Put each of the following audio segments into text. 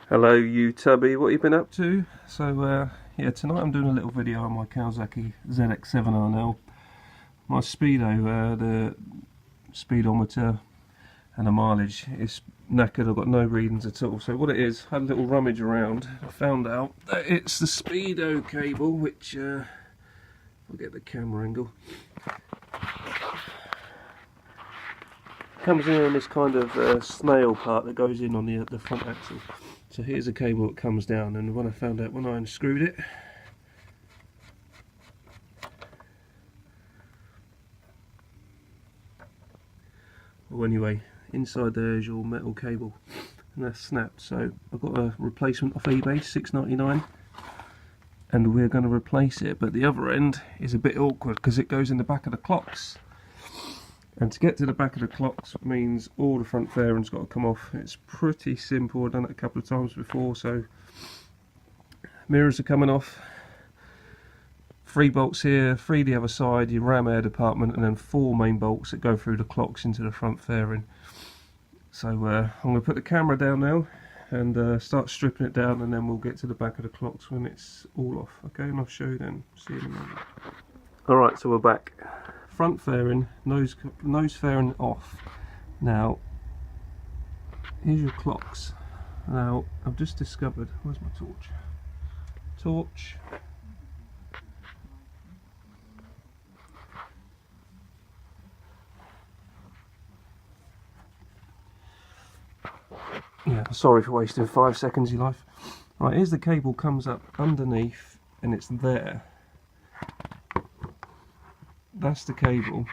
Hello you tubby, what you been up to? So yeah, tonight I'm doing a little video on my Kawasaki ZX7RL. My Speedo, the speedometer and the mileage is knackered. I've got no readings at all. So what it is, I had a little rummage around. I found out that it's the Speedo cable, which I'll get the camera angle. Comes in on this kind of snail part that goes in on the front axle. So here's a cable that comes down, and when I found out when I unscrewed it, well anyway, inside there is your metal cable, and that's snapped. So I've got a replacement off eBay, $6.99, and we're going to replace it. But the other end is a bit awkward because it goes in the back of the clocks. And to get to the back of the clocks means all the front fairing's got to come off. It's pretty simple. I've done it a couple of times before. So mirrors are coming off, 3 bolts here, 3 the other side, your ram air department, and then 4 main bolts that go through the clocks into the front fairing. So I'm going to put the camera down now and start stripping it down, and then we'll get to the back of the clocks when it's all off. Okay, and I'll show you then. See you in a moment. Alright, so we're back. Front fairing, nose fairing off. Now, here's your clocks. Now, I've just discovered, where's my torch? Torch. Yeah, sorry for wasting 5 seconds of your life. Right, here's the cable, comes up underneath, and it's there. That's the cable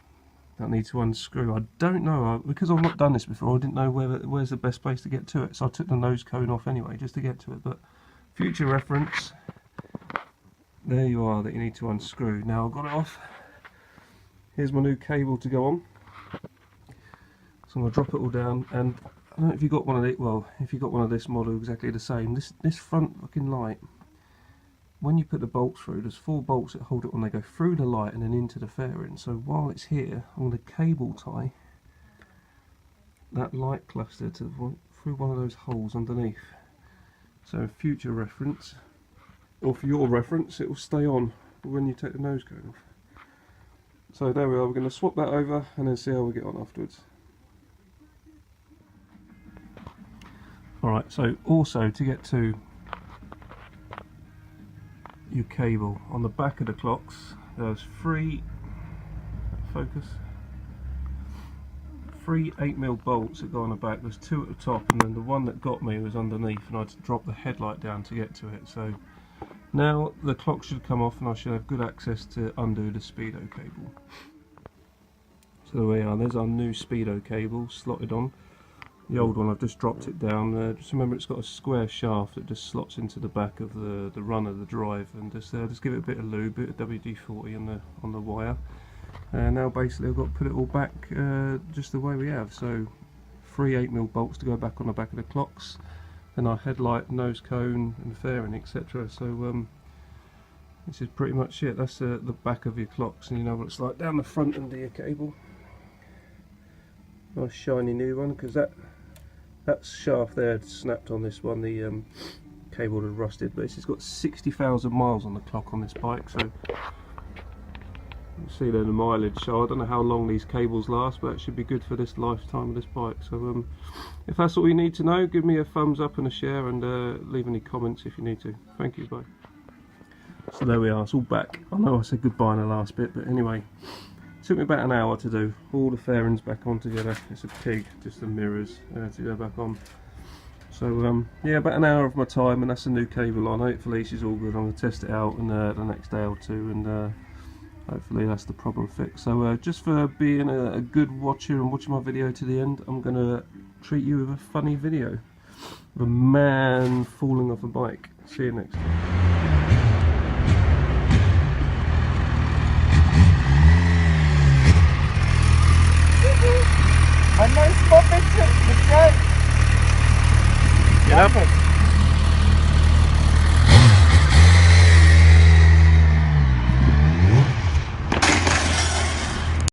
that I need to unscrew. I don't know, because I've not done this before, I didn't know where's the best place to get to it, so I took the nose cone off anyway just to get to it. But future reference, there you are, that you need to unscrew. Now I've got it off. Here's my new cable to go on. So I'm going to drop it all down, and I don't know if you got one of these. Well, if you got one of this model exactly the same, this front fucking light, when you put the bolts through, there's 4 bolts that hold it when they go through the light and then into the fairing. So while it's here, I'm going to cable tie that light cluster through one of those holes underneath. So future reference, or for your reference, it will stay on when you take the nose cone off. So there we are, we're going to swap that over and then see how we get on afterwards. Alright, so also to get to your cable, on the back of the clocks there's 3 8mm bolts that go on the back. There's 2 at the top, and then the one that got me was underneath, and I had to drop the headlight down to get to it. So now the clock should come off and I should have good access to undo the Speedo cable. So there we are, there's our new Speedo cable slotted on. The old one, I've just dropped it down. Just remember, it's got a square shaft that just slots into the back of the run of the drive, and just give it a bit of lube, bit of WD-40 on the wire. And now basically I've got to put it all back just the way we have. So 3 8mm bolts to go back on the back of the clocks, then our headlight, nose cone, and fairing, etc. So this is pretty much it. That's the back of your clocks, and you know what it's like down the front end of your cable. Nice shiny new one, because that shaft there had snapped on this one. The cable had rusted, but it's got 60,000 miles on the clock on this bike, so you see there the mileage. So I don't know how long these cables last, but it should be good for this lifetime of this bike. So if that's all you need to know, give me a thumbs up and a share, and leave any comments if you need to. Thank you, bye. So there we are, it's all back. I know I said goodbye in the last bit, but anyway, it took me about an hour to do all the fairings back on together. It's a pig, just the mirrors to go back on. So yeah, about an hour of my time, and that's a new cable on. Hopefully she's all good. I'm going to test it out in the next day or two, and hopefully that's the problem fixed. So just for being a good watcher and watching my video to the end, I'm going to treat you with a funny video of a man falling off a bike. See you next time. Ein neues Moped, mit Geld. Ja.